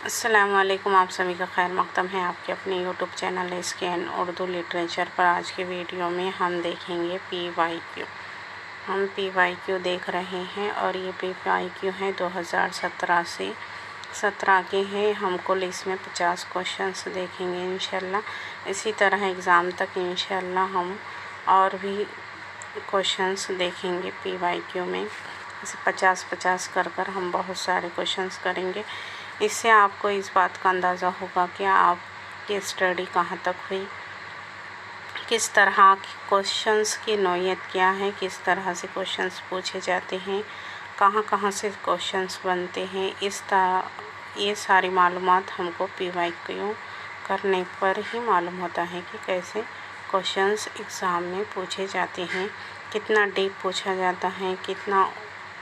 السلام علیکم، آپ سبھی کا خیر مقدم ہے آپ کے اپنے YouTube channel scan Urdu literature پر۔ آج کی ویڈیو میں ہم دیکھیں گے پی وائی کیو۔ ہم پی وائی کیو دیکھ رہے ہیں اور یہ پی وائی کیو ہے 2017 سے 17 کے ہیں۔ ہم کل اس میں 50 کوشچنس دیکھیں گے انشاءاللہ۔ اسی طرح ایگزام تک انشاءاللہ ہم اور بھی کوشچنس دیکھیں گے پی وائی کیو میں۔ 50 کر ہم بہت سارے کوشچنس کریں گے۔ اس سے آپ کو اس بات کا اندازہ ہوگا کہ آپ کی اسٹڈی کہاں تک ہوئی، کس طرح کی کوشچنس کی نوعیت کیا ہے، کس طرح سے کوشچنس پوچھے جاتے ہیں، کہاں سے کوشچنس بنتے ہیں۔ یہ ساری معلومات ہم کو پی وائی کیو کرنے پر ہی معلوم ہوتا ہے کہ کیسے کوشچنس ایگزام میں پوچھے جاتے ہیں، کتنا ڈیپ پوچھا جاتا ہے، کتنا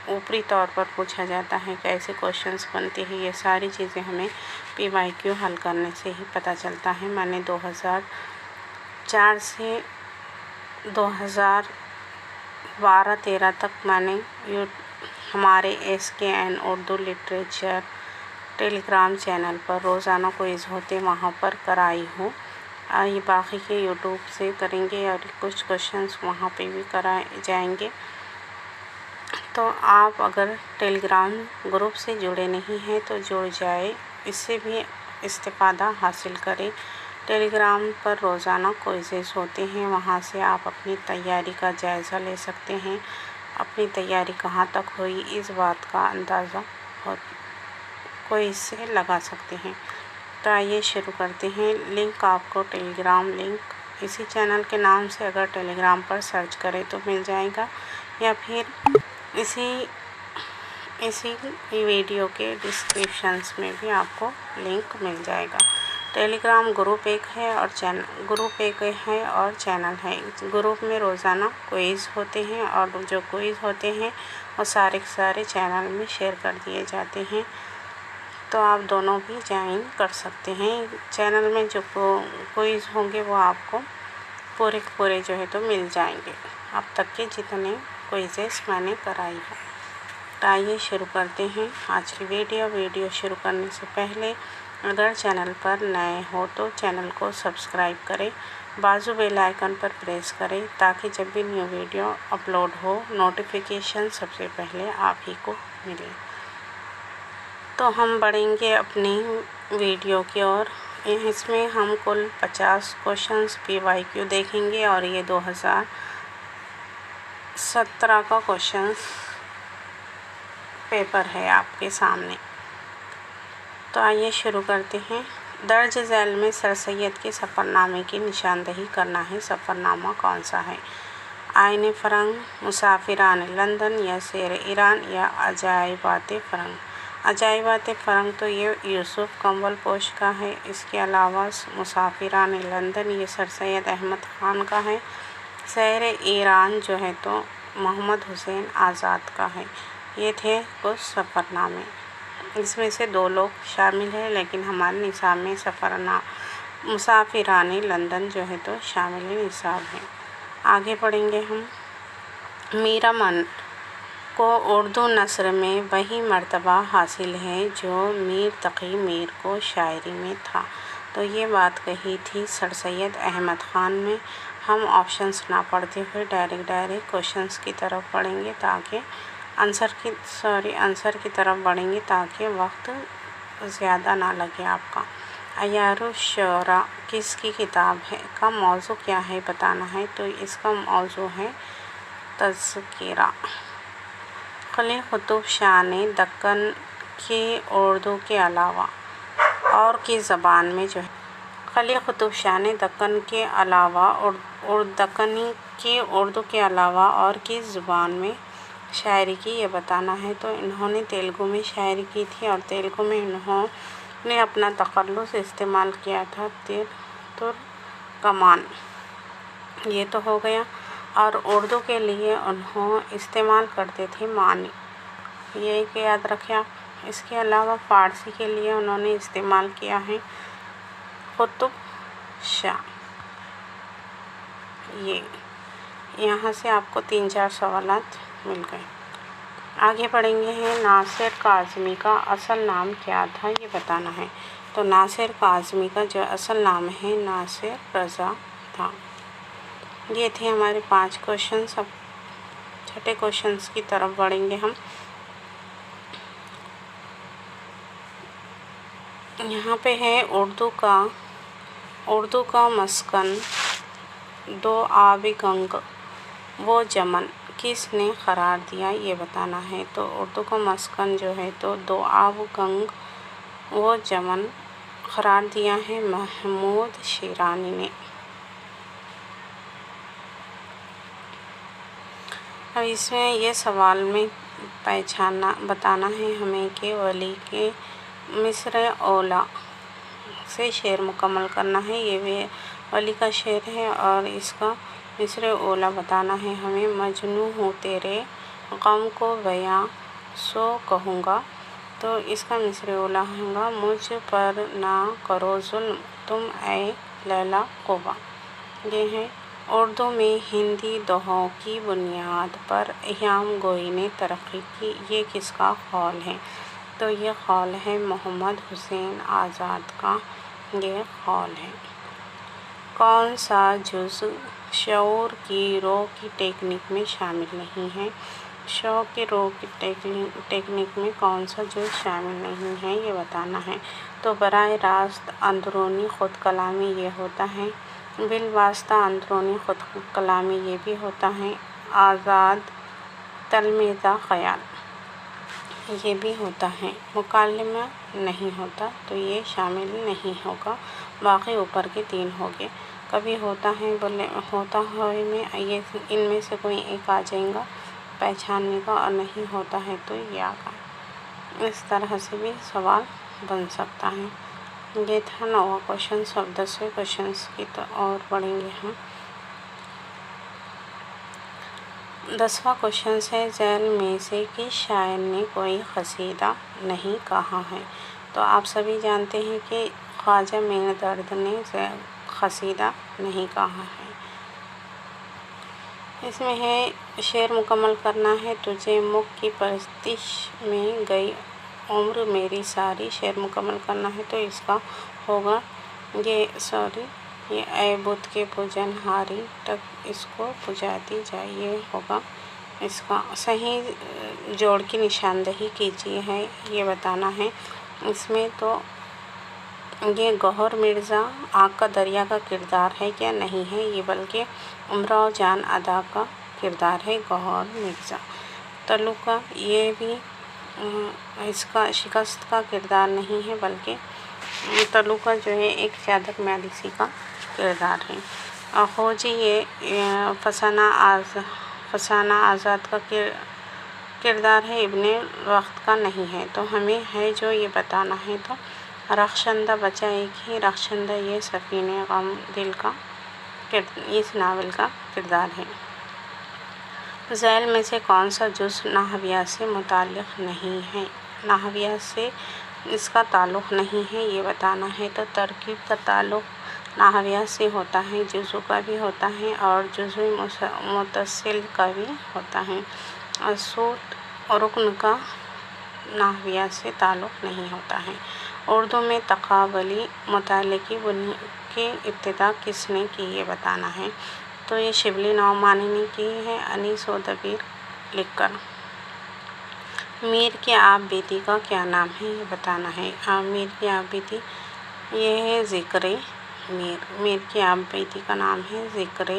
اوپری طور پر پوچھا جاتا ہے، کیسے کوشچنس بنتے ہیں۔ یہ ساری چیزیں ہمیں پی وائی کیو حل کرنے سے ہی پتہ چلتا ہے۔ میں نے 2004 سے 2012-13 تک میں نے ہمارے ایس کے این اردو لٹریچر ٹیلی گرام چینل پر روزانہ کوئز ہوتے وہاں پر کرائی ہوں۔ یہ باقی کے یوٹیوب سے کریں گے اور کچھ کوشچنس وہاں پہ بھی کرائے جائیں گے۔ تو آپ اگر ٹیلی گرام گروپ سے جڑے نہیں ہیں تو جڑ جائے، اس سے بھی استفادہ حاصل کریں۔ ٹیلی گرام پر روزانہ کوئزز ہوتے ہیں، وہاں سے آپ اپنی تیاری کا جائزہ لے سکتے ہیں، اپنی تیاری کہاں تک ہوئی اس بات کا اندازہ کوئز سے لگا سکتے ہیں۔ تو آئیے شروع کرتے ہیں۔ لنک آپ کو ٹیلی گرام لنک اسی چینل کے نام سے اگر ٹیلی گرام پر سرچ کریں تو مل جائے گا، یا پھر اسی ویڈیو کے ڈسکرپشنز میں بھی آپ کو لنک مل جائے گا۔ ٹیلی گرام گروپ ایک ہے اور چینل ہے۔ گروپ میں روزانہ کوئز ہوتے ہیں اور جو کوئز ہوتے ہیں وہ سارے چینل میں شیئر کر دیے جاتے ہیں، تو آپ دونوں بھی جوائن کر سکتے ہیں۔ چینل میں جو کوئز ہوں گے وہ آپ کو پورے جو ہے تو مل جائیں گے، اب تک کے جتنے کوئزز میں نے کرائی ہیں۔ تو آئیے شروع کرتے ہیں آج کی ویڈیو شروع کرنے سے پہلے اگر چینل پر نئے ہو تو چینل کو سبسکرائب کریں، بازو بیل آئیکن پر پریس کریں تاکہ جب بھی نیو ویڈیو اپلوڈ ہو نوٹیفیکیشن سب سے پہلے آپ ہی کو ملے۔ تو ہم بڑھیں گے اپنی ویڈیو کی اور اس میں ہم کل 50 کوشچنس پی وائی کیو دیکھیں گے اور یہ 2017 کا کوشچنس پیپر ہے آپ کے سامنے۔ تو آئیے شروع کرتے ہیں۔ درج ذیل میں سر سید کے سفر نامے کی نشاندہی کرنا ہے۔ سفر نامہ کون سا ہے؟ آئین فرنگ، مسافران لندن یا سیر ایران یا عجائبات فرنگ؟ عجائبات فرنگ تو یہ یوسف کمبل پوش کا ہے۔ اس کے علاوہ مسافران لندن یہ سر سید احمد خان کا ہے۔ سیر ایران جو ہے تو محمد حسین آزاد کا ہے۔ یہ تھے کچھ سفر نامے، اس میں سے 2 لوگ شامل ہیں، لیکن ہمارے نصاب میں مسافران لندن جو ہے تو شامل نصاب ہے۔ آگے پڑھیں گے ہم۔ میر امن کو اردو نثر میں وہی مرتبہ حاصل ہے جو میر تقی میر کو شاعری میں تھا۔ تو یہ بات کہی تھی سر سید احمد خان میں۔ ہم آپشنس نہ پڑھتے ہوئے ڈائریکٹ کوشچنس کی طرف بڑھیں گے تاکہ آنسر کی طرف بڑھیں گے تاکہ وقت زیادہ نہ لگے آپ کا۔ عیار الشعراء کس کی کتاب ہے کا موضوع کیا ہے بتانا ہے، تو اس کا موضوع ہے تذکرہ۔ قلی قطب شاہ نے دکن کی اردو کے علاوہ اور کس زبان میں جو ہے قلی قطب شاہ نے دکن کے علاوہ دکنی کی اردو کے علاوہ اور کس زبان میں شاعری کی یہ بتانا ہے۔ تو انہوں نے تیلگو میں شاعری کی تھی اور تیلگو میں انہوں نے اپنا تخلص استعمال کیا تھا ترکمان، یہ تو ہو گیا۔ اور اردو کے لیے انہوں استعمال کرتے تھے معنی، یہ ایک یاد رکھیں آپ۔ اس کے علاوہ فارسی کے لیے انہوں نے استعمال کیا ہے قطب شاہ۔ یہاں سے آپ کو 3-4 سوالات مل گئے۔ آگے پڑھیں گے ناصر کاظمی کا اصل نام کیا تھا، یہ بتانا ہے۔ تو ناصر کاظمی کا جو اصل نام ہے ناصر رضا تھا۔ یہ تھے ہمارے 5 کوشچنس۔ اب چھٹے کوشچنس کی طرف بڑھیں گے ہم۔ یہاں پہ ہے اردو کا مسکن دو آب گنگ وہ جمن کس نے قرار دیا، یہ بتانا ہے۔ تو اردو کا مسکن جو ہے تو دو آب گنگ وہ جمن قرار دیا ہے محمود شیرانی نے۔ اب اس میں یہ سوال میں بتانا ہے ہمیں کہ ولی کے مصر اولا سے شعر مکمل کرنا ہے۔ یہ بھی ولی کا شعر ہے اور اس کا مصر اولا بتانا ہے ہمیں۔ مجنوں ہوں تیرے غم کو بیاں سو کہوں گا، تو اس کا مصر اولا ہوگا مجھ پر نہ کرو ظلم تم اے لیلا قبا۔ یہ ہے اردو میں ہندی دوہوں کی بنیاد پر ایام گوئی نے ترقی کی، یہ کس کا قول ہے؟ تو یہ قول ہے محمد حسین آزاد کا، یہ قول ہے۔ کون سا جز شعور کی رو کی ٹیکنیک میں شامل نہیں ہے؟ شعور کی رو کی ٹیکنیک میں کون سا جز شامل نہیں ہے، یہ بتانا ہے۔ تو براہ راست اندرونی خود کلامی یہ ہوتا ہے، بالواسطہ اندرونی خود کلامی یہ بھی ہوتا ہے، آزاد تلمیذہ خیال یہ بھی ہوتا ہے، مکالمہ نہیں ہوتا تو یہ شامل نہیں ہوگا، باقی اوپر کے 3 ہوگے۔ کبھی ہوتا ہے ہوتا ہوئے میں ان میں سے کوئی ایک آ جائے گا پہچاننے کا، اور نہیں ہوتا ہے تو یہ آگا۔ اس طرح سے بھی سوال بن سکتا ہے۔ یہ تھا 9واں کوشچن۔ اب 10ویں کوشچنس کی تو اور پڑھیں گے ہم۔ 10واں کوشچن ہے ذیل میں سے کس شاعر نے کوئی قصیدہ نہیں کہا ہے؟ تو آپ سبھی جانتے ہیں کہ خواجہ معین درد نے قصیدہ نہیں کہا ہے۔ اس میں ہے شعر مکمل کرنا ہے، تجھے مکھ کی پرستش میں گئی عمر میری ساری، شعر مکمل کرنا ہے تو اس کا ہوگا یہ اے بت کے پوجن ہاری تک اس کو پجاتی جائے، یہ ہوگا اس کا صحیح جوڑ کی نشاندہی کیجیے ہے، یہ بتانا ہے اس میں۔ تو یہ گوہر مرزا آگ کا دریا کا کردار ہے کیا؟ نہیں ہے، یہ بلکہ امراؤ جان ادا کا کردار ہے گوہر مرزا۔ تلو کا یہ بھی اس کا شکست کا کردار نہیں ہے، بلکہ تلو کا جو ہے ایک چادر میالیسی کا کردار ہے۔ خوجی یہ فسانہ آزاد کا کردار ہے، ابن وقت کا نہیں ہے۔ تو ہمیں ہے جو یہ بتانا ہے، تو رخشندہ بچہ ایک ہی، رخشندہ یہ سفینہ غم دل کا اس ناول کا کردار ہے۔ ذیل میں سے کون سا جز نحویات سے متعلق نہیں ہے؟ نحویات سے اس کا تعلق نہیں ہے، یہ بتانا ہے۔ تو ترکیب کا تعلق نحویات سے ہوتا ہے، جزو کا بھی ہوتا ہے اور جزو متصل کا بھی ہوتا ہے۔ صوت اور رکن کا نحویات سے تعلق نہیں ہوتا ہے۔ اردو میں تقابلی مطالعے کی ابتدا کس نے کی، یہ بتانا ہے۔ تو یہ شبلی نعمانی نے کی ہے انیس و دبیر لکھ کر۔ میر کی آپ بیتی کا کیا نام ہے، یہ بتانا ہے۔ میر کی آپ بیتی یہ ہے ذکر میر، میر کی آپ بیتی کا نام ہے ذکر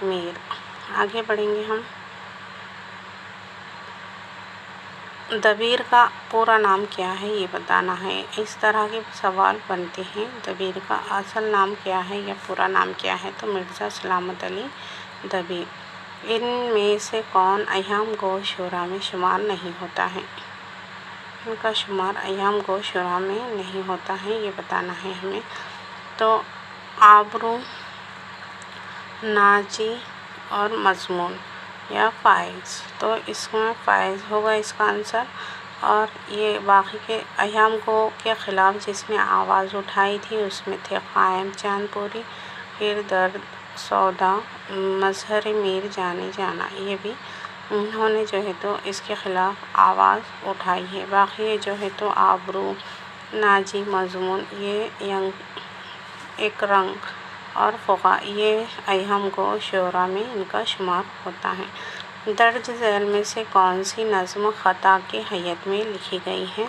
میر۔ آگے بڑھیں گے ہم۔ دبیر کا پورا نام کیا ہے، یہ بتانا ہے۔ اس طرح کے سوال بنتے ہیں، دبیر کا اصل نام کیا ہے یا پورا نام کیا ہے؟ تو مرزا سلامت علی دبیر۔ ان میں سے کون ایام گو شعراء میں شمار نہیں ہوتا ہے؟ ان کا شمار ایام گو شعراء میں نہیں ہوتا ہے، یہ بتانا ہے ہمیں۔ تو آبرو، ناجی اور مضمون یا فائز، تو اس میں فائز ہوگا اس کا آنسر۔ اور یہ باقی کے ایام گو کے خلاف جس نے آواز اٹھائی تھی اس میں تھے قائم چاند پوری، پھر درد سودا، مظہر میر جانے جانا، یہ بھی انہوں نے جو ہے تو اس کے خلاف آواز اٹھائی ہے۔ باقی جو ہے تو آبرو، ناجی، مضمون، یہ ایک رنگ اور فقہ، یہ اہم گو شعراء میں ان کا شمار ہوتا ہے۔ درج ذیل میں سے کون سی نظم خطا کی حیت میں لکھی گئی ہے؟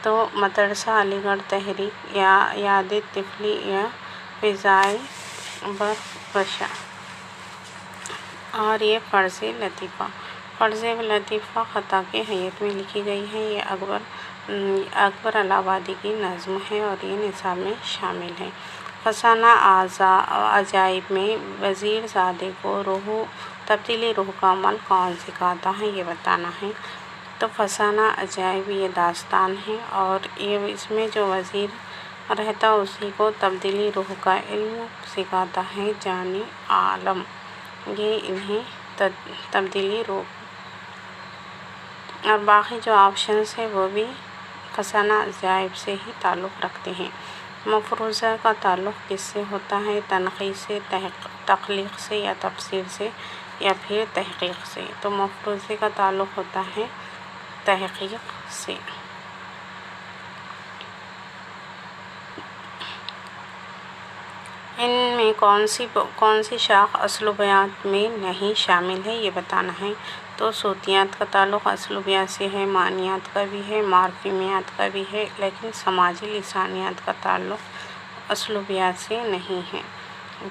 تو مدرسہ علی گڑھ تحریک، یا یاد طفلی، یا فضائے برفشاں، اور یہ فرض لطیفہ۔ فرض لطیفہ خطا کی حیت میں لکھی گئی ہے۔ یہ اکبر الہ آبادی کی نظم ہے اور یہ نصاب میں شامل ہے۔ فسانہ عجائب میں وزیر زادے کو تبدیلی روح کا عمل کون سکھاتا ہے؟ یہ بتانا ہے۔ تو فسانہ عجائب یہ داستان ہے اور اس میں جو وزیر رہتا اسی کو تبدیلی روح کا علم سکھاتا ہے جانی عالم، یہ انہیں تبدیلی روح۔ اور باقی جو آپشنز ہیں وہ بھی فسانہ عجائب سے ہی تعلق رکھتے ہیں۔ مفروضہ کا تعلق کس سے ہوتا ہے؟ تنقید سے، تخلیق سے، یا تفسیر سے، یا پھر تحقیق سے؟ تو مفروضے کا تعلق ہوتا ہے تحقیق سے۔ ان میں کون سی شاخ اسلوبیات میں نہیں شامل ہے؟ یہ بتانا ہے۔ تو صوتیات کا تعلق اسلوبیات سے ہے، معنیات کا بھی ہے، مارفیمیات کا بھی ہے، لیکن سماجی لسانیات کا تعلق اسلوبیات سے نہیں ہے۔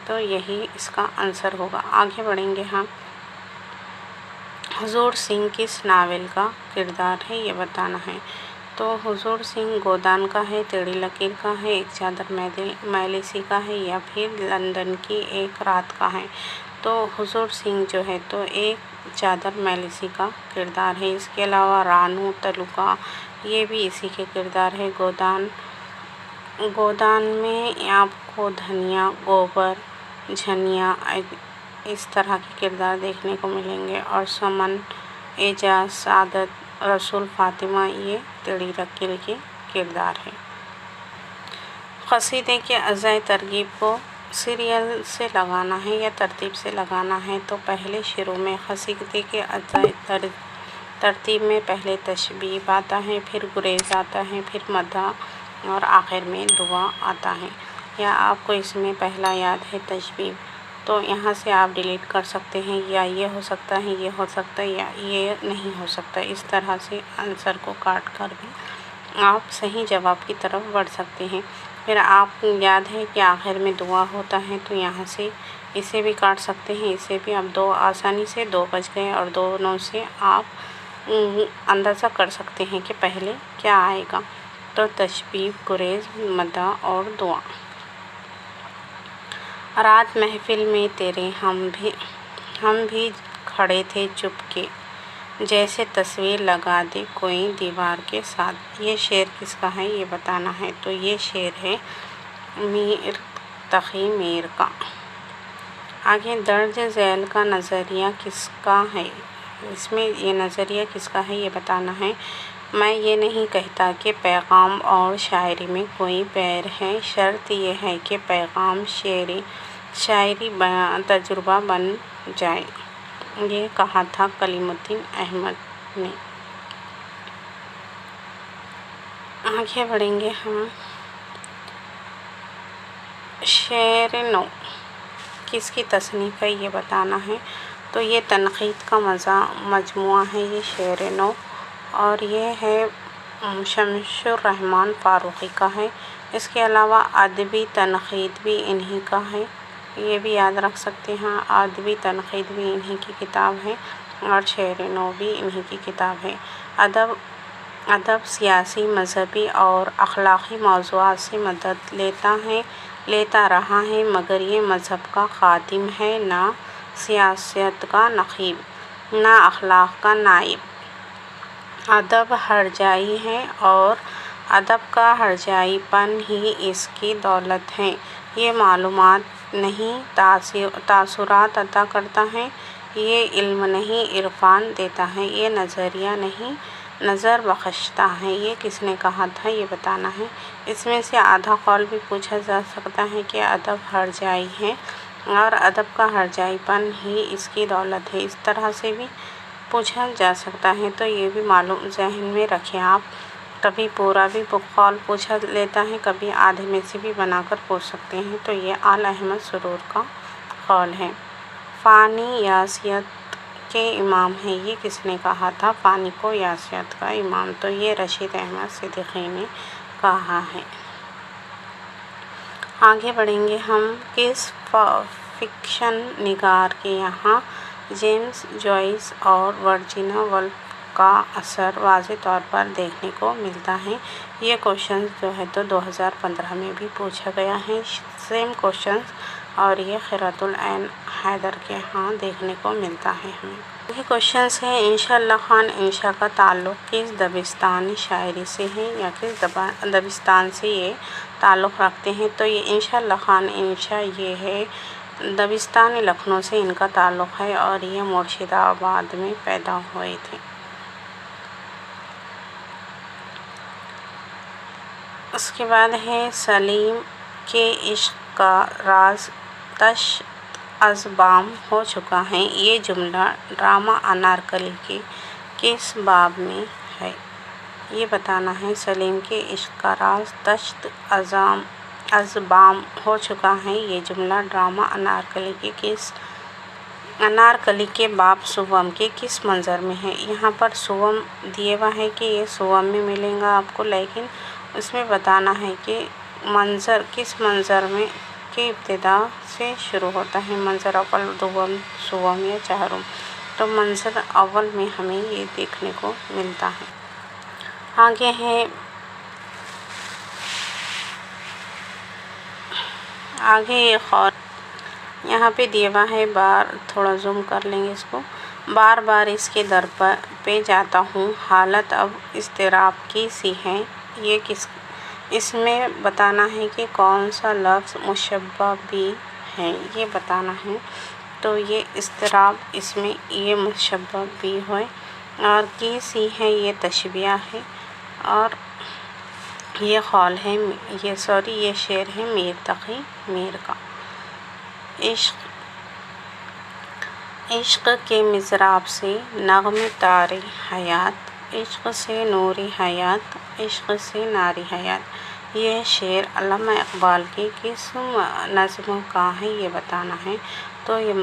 تو یہی اس کا آنسر ہوگا۔ آگے بڑھیں گے ہم۔ حضور سنگھ کس ناول کا کردار ہے؟ یہ بتانا ہے۔ تو حضور سنگھ گودان کا ہے، ٹیڑھی لکیر کا ہے، ایک چادر میلی سی کا ہے، یا پھر لندن کی ایک رات کا ہے؟ تو حضور سنگھ جو ہے تو ایک چادر میلی سی کا کردار ہے۔ اس کے علاوہ رانو تلوکا، یہ بھی اسی کے کردار ہے۔ گودان میں آپ کو دھنیا، گوبر، جھنیا، اس طرح کے کردار دیکھنے کو ملیں گے۔ اور سمن، اعجاز، سعادت، رسول، فاطمہ، یہ ٹیڑھی لکیر کے کردار ہے۔ قصیدے کے اعضائے ترکیب کو سیریل سے لگانا ہے یا ترتیب سے لگانا ہے؟ تو پہلے شروع میں قصیدے کے اعضائے ترتیب میں پہلے تشبیب آتا ہے، پھر گریز آتا ہے، پھر مدح اور آخر میں دعا آتا ہے۔ یا آپ کو اس میں پہلا یاد ہے تشبیب، تو یہاں سے آپ ڈیلیٹ کر سکتے ہیں، یا یہ ہو سکتا ہے، یہ ہو سکتا ہے، یا یہ نہیں ہو سکتا۔ اس طرح سے آنسر کو کاٹ کر بھی آپ صحیح جواب کی طرف بڑھ سکتے ہیں۔ پھر آپ یاد ہے کہ آخر میں دعا ہوتا ہے، تو یہاں سے اسے بھی کاٹ سکتے ہیں، اسے بھی اب دو آسانی سے دو بچ گئے، اور دونوں سے آپ اندازہ کر سکتے ہیں کہ پہلے کیا آئے گا۔ تو تشبیب، گریز، مدح اور دعا۔ رات محفل میں تیرے ہم بھی کھڑے تھے چپ کے، جیسے تصویر لگا دے کوئی دیوار کے ساتھ۔ یہ شعر کس کا ہے؟ یہ بتانا ہے۔ تو یہ شعر ہے میر تقی میر کا۔ آگے درج ذیل کا نظریہ کس کا ہے؟ اس میں یہ نظریہ کس کا ہے یہ بتانا ہے۔ میں یہ نہیں کہتا کہ پیغام اور شاعری میں کوئی بیر ہے، شرط یہ ہے کہ پیغام شاعری تجربہ بن جائے۔ یہ کہا تھا کلیم الدین احمد نے۔ آگے بڑھیں گے ہم۔ شعر نو کس کی تصنیف ہے یہ بتانا ہے۔ تو یہ تنقید کا مجموعہ ہے یہ شعر نو، اور یہ ہے شمس الرحمن فاروقی کا ہے۔ اس کے علاوہ ادبی تنقید بھی انہی کا ہے، یہ بھی یاد رکھ سکتے ہیں۔ ادبی تنقید بھی انہی کی کتاب ہے، اور شعر نو بھی انہی کی کتاب ہے۔ ادب سیاسی، مذہبی اور اخلاقی موضوعات سے مدد لیتا رہا ہے، مگر یہ مذہب کا خادم ہے، نہ سیاست کا نقیب، نہ اخلاق کا نائب۔ ادب ہرجائی ہے اور ادب کا ہرجائی پن ہی اس کی دولت ہے۔ یہ معلومات نہیں تاثرات عطا کرتا ہے، یہ علم نہیں عرفان دیتا ہے، یہ نظریہ نہیں نظر بخشتا ہے۔ یہ کس نے کہا تھا یہ بتانا ہے۔ اس میں سے آدھا قول بھی پوچھا جا سکتا ہے کہ ادب ہرجائی ہے اور ادب کا ہرجائی پن ہی اس کی دولت ہے۔ اس طرح سے بھی پوچھا جا سکتا ہے، تو یہ بھی معلوم ذہن میں رکھیں آپ۔ کبھی پورا بھی قول پوچھا لیتا ہے، کبھی آدھے میں سے بھی بنا کر پوچھ سکتے ہیں۔ تو یہ آل احمد سرور کا قول ہے۔ فانی یاسیت کے امام ہیں، یہ کس نے کہا تھا فانی کو یاسیت کا امام؟ تو یہ رشید احمد صدیقی نے کہا ہے۔ آگے بڑھیں گے ہم۔ کس فکشن نگار کے یہاں جیمز جوائس اور ورجینیا وولف کا اثر واضح طور پر دیکھنے کو ملتا ہے؟ یہ کوشچن جو ہے تو 2015 میں بھی پوچھا گیا ہے، سیم کوشچن، اور یہ قرۃ العین حیدر کے ہاں دیکھنے کو ملتا ہے ہمیں۔ یہ کوشچنس ہیں، انشاء اللہ خان انشا کا تعلق کس دبستانی شاعری سے ہے یا کس دبستان سے یہ تعلق رکھتے ہیں؟ تو یہ انشاء اللہ خان انشا یہ ہے دبستان لکھنؤ سے ان کا تعلق ہے، اور یہ مرشد آباد میں پیدا ہوئے تھے۔ اس کے بعد ہے سلیم کے عشق کا راز طشت از بام ہو چکا ہے، یہ جملہ ڈرامہ انارکلی کے کس باب میں ہے؟ یہ بتانا ہے۔ سلیم کے عشق کا راز طشت از بام ہو چکا ہے، یہ جملہ ڈرامہ انارکلی کے باب سوم کے کس منظر میں ہے؟ یہاں پر سوم دیے ہوا ہے کہ یہ سوم میں ملیں گا آپ کو، لیکن اس میں بتانا ہے کہ منظر کس منظر میں کی ابتدا سے شروع ہوتا ہے، منظر اول، دوم، سوم یا چہارم۔ تو منظر اول میں ہمیں یہ دیکھنے کو ملتا ہے۔ آگے ہے ایک اور یہاں پہ دیا ہوا ہے، تھوڑا زوم کر لیں گے اس کو۔ بار بار اس کے در پہ جاتا ہوں، حالت اب اضطراب کی سی ہے، یہ اس میں بتانا ہے کہ کون سا لفظ مشبہ بھی ہے، یہ بتانا ہے۔ تو یہ اضطراب اس میں یہ مشبہ بھی ہے، اور کی سی ہے یہ تشبیہ ہے، اور یہ قول ہے یہ شعر ہے میر تقی میر کا۔ عشق کے مضراب سے نغمہ طاری حیات، عشق سے نوری حیات، عشق سے ناری حیات، یہ شعر علامہ اقبال کی کس نظم کا ہے؟ یہ بتانا ہے۔ تو یہ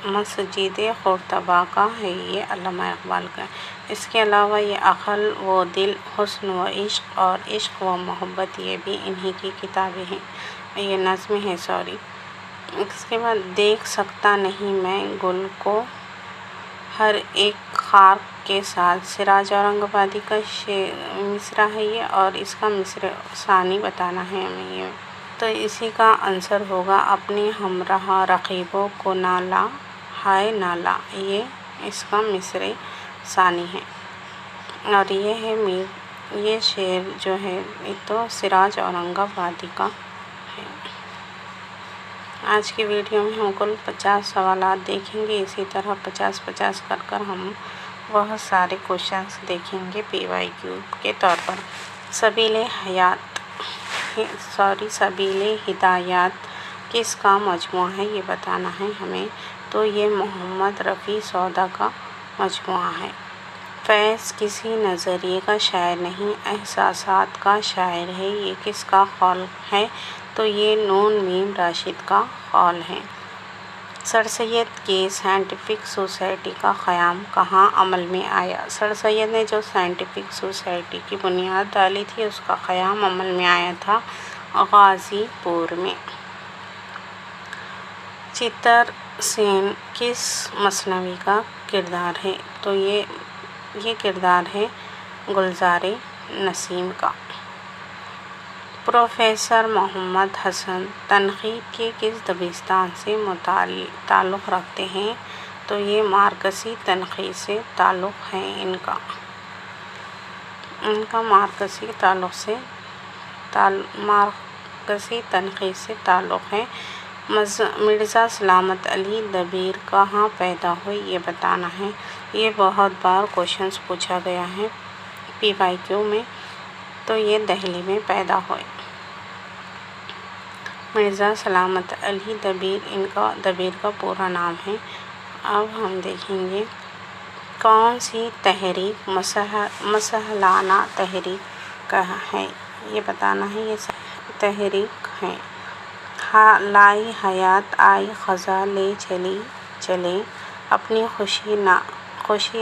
مسجد قرطبہ کا ہے، یہ علامہ اقبال کا ہے۔ اس کے علاوہ یہ عقل و دل، حسن و عشق اور عشق و محبت، یہ بھی انہی کی کتابیں ہیں، یہ نظم ہے اس کے بعد دیکھ سکتا نہیں میں گل کو ہر ایک خار کے ساتھ، سراج اورنگ آبادی کا مصرع ہے یہ، اور اس کا مصرع ثانی بتانا ہے ہمیں یہ۔ تو اسی کا آنسر ہوگا اپنے ہمراہ رقیبوں کو نہ لا ہائے نہ لا، یہ اس کا مصرع ثانی ہے، اور یہ ہے یہ شعر جو ہے تو سراج اورنگ آبادی کا ہے۔ آج کی ویڈیو میں ہم کل 50 سوالات دیکھیں گے، اسی طرح 50-50 کر ہم بہت سارے کوشچنس دیکھیں گے پی وائی کیو کے طور پر۔ سبیل ہدایات کس کا مجموعہ ہے؟ یہ بتانا ہے ہمیں۔ تو یہ محمد رفیع سودا کا مجموعہ ہے۔ فیض کسی نظریے کا شاعر نہیں، احساسات کا شاعر ہے، یہ کس کا قول ہے؟ تو یہ نون میم راشد کا قول ہے۔ سر سید کی سائنٹیفک سوسائٹی کا قیام کہاں عمل میں آیا؟ سر سید نے جو سائنٹیفک سوسائٹی کی بنیاد ڈالی تھی، اس کا قیام عمل میں آیا تھا غازی پور میں۔ چتر سین کس مثنوی کا کردار ہے؟ تو یہ کردار ہے گلزار نسیم کا۔ پروفیسر محمد حسن تنقید کے کس دبستان سے تعلق رکھتے ہیں؟ تو یہ مارکسی تنقید سے تعلق ہے ان کا مارکسی تنقید سے تعلق ہے۔ مرزا سلامت علی دبیر کہاں پیدا ہوئے؟ یہ بتانا ہے۔ یہ بہت بار کوشچنس پوچھا گیا ہے پی وائی کیو میں، تو یہ دہلی میں پیدا ہوئے۔ مرزا سلامت علی دبیر دبیر کا پورا نام ہے۔ اب ہم دیکھیں گے کون سی تحریک مسلحانہ تحریک ہے؟ یہ بتانا ہے، یہ تحریک ہے۔ لائی حیات آئی خزاں لے چلی چلے، اپنی خوشی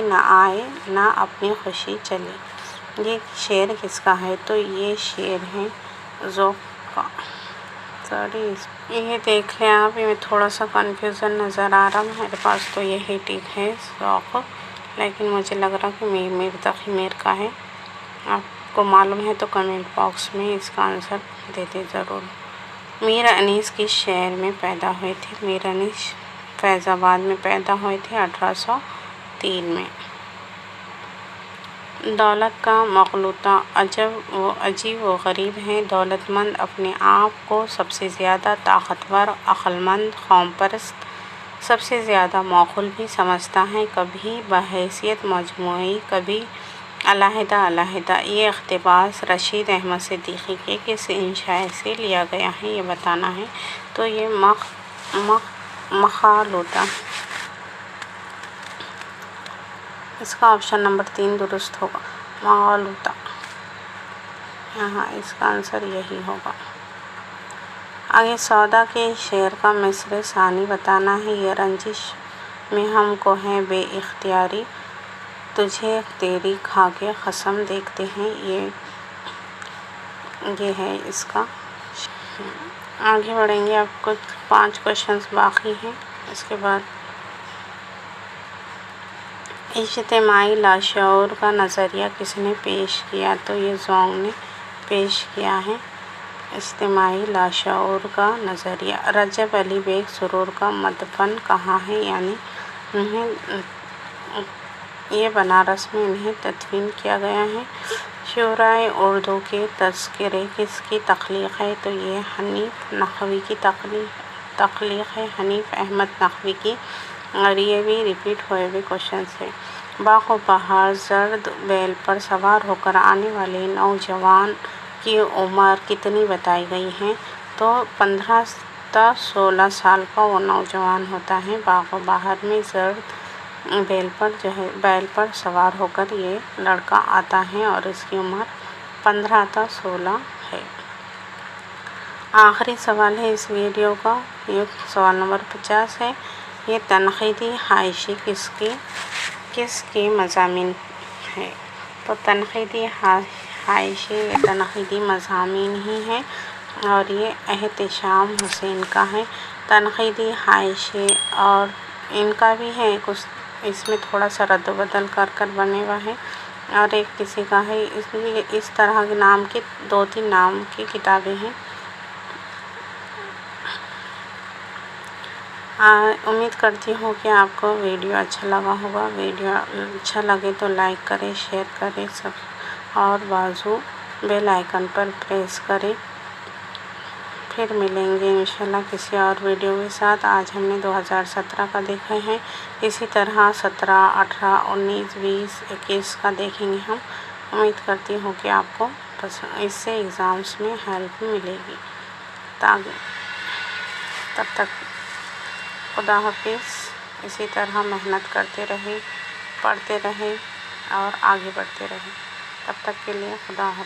نہ آئے نہ اپنی خوشی چلے۔ یہ شعر کس کا ہے؟ تو یہ شعر ہے ذوق کا۔ یہ دیکھ لیں آپ، یہ تھوڑا سا کنفیوژن نظر آ رہا میرے پاس، تو یہی ٹھیک ہے ذوق، لیکن مجھے لگ رہا کہ میر تقی میر کا ہے۔ آپ کو معلوم ہے تو کمنٹ باکس میں اس کا آنسر دیتے ضرور۔ میر انیس کس شہر میں پیدا ہوئے تھے؟ میر انیس فیض آباد میں پیدا ہوئے تھے 1803 میں۔ دولت کا مغلوطہ عجیب و غریب ہے۔ دولت مند اپنے آپ کو سب سے زیادہ طاقتور، عقل مند، قوم پرست، سب سے زیادہ معقول بھی سمجھتا ہے، کبھی بحیثیت مجموعی، کبھی علیحدہ۔ یہ اقتباس رشید احمد صدیقی کے کس انشاء سے لیا گیا ہے؟ یہ بتانا ہے، تو یہ مخالوطہ۔ اس کا آپشن نمبر 3 درست ہوگا، مخالوطہ۔ یہاں اس کا آنسر یہی ہوگا۔ آگے سودا کے شعر کا مصرع ثانی بتانا ہے۔ یہ رنجش میں ہم کو ہے بے اختیاری، تجھے تیری کھا کے قسم دیکھتے ہیں۔ یہ ہے اس کا۔ آگے بڑھیں گے، اب کچھ 5 کوشچنز باقی ہیں۔ اس کے بعد اجتماعی لاشعور کا نظریہ کس نے پیش کیا؟ تو یہ زونگ نے پیش کیا ہے، اجتماعی لاشعور کا نظریہ۔ رجب علی بیگ سرور کا مدفن کہاں ہے؟ یعنی یہ بنارس میں انہیں تدفین کیا گیا ہے۔ شعرائے اردو کے تذکرے کس کی تخلیق ہے؟ تو یہ حنیف نقوی کی تخلیق ہے، حنیف احمد نقوی کی، اور یہ بھی ریپیٹ ہوئے ہوئے کوشچنس ہیں۔ باغ و بہار زرد بیل پر سوار ہو کر آنے والے نوجوان کی عمر کتنی بتائی گئی ہے؟ تو 15 تا 16 سال کا وہ نوجوان ہوتا ہے۔ باغ و بہار میں زرد بیل پر سوار ہو کر یہ لڑکا آتا ہے اور اس کی عمر 15 تا 16 ہے۔ آخری سوال ہے اس ویڈیو کا، یہ سوال نمبر 50 ہے۔ یہ تنقیدی حاشیے کس کے مضامین ہے؟ تو تنقیدی حاشیے یہ تنقیدی مضامین ہی ہیں، اور یہ احتشام حسین کا ہے۔ تنقیدی حاشیے اور ان کا بھی ہے کچھ، اس میں تھوڑا سا رد و بدل کر بنے ہوا ہے، اور ایک کسی کا ہے۔ اس طرح کے نام کی 2-3 نام کی کتابیں ہیں۔ امید کرتی ہوں کہ آپ کو ویڈیو اچھا لگا ہوگا۔ ویڈیو اچھا لگے تو لائک کریں، شیئر کریں، اور بازو بیل آئیکن پر پریس کریں۔ پھر ملیں گے انشاءاللہ کسی اور ویڈیو کے ساتھ۔ آج ہم نے 2017 کا دیکھے ہیں، اسی طرح 17، 18، 19، 20، 21 کا دیکھیں گے ہم۔ امید کرتی ہوں کہ آپ کو اس سے ایگزامس میں ہیلپ ملے گی۔ تب تک خدا حافظ۔ اسی طرح محنت کرتے رہے، پڑھتے رہے اور آگے بڑھتے رہے۔ تب تک کے لیے خدا حافظ۔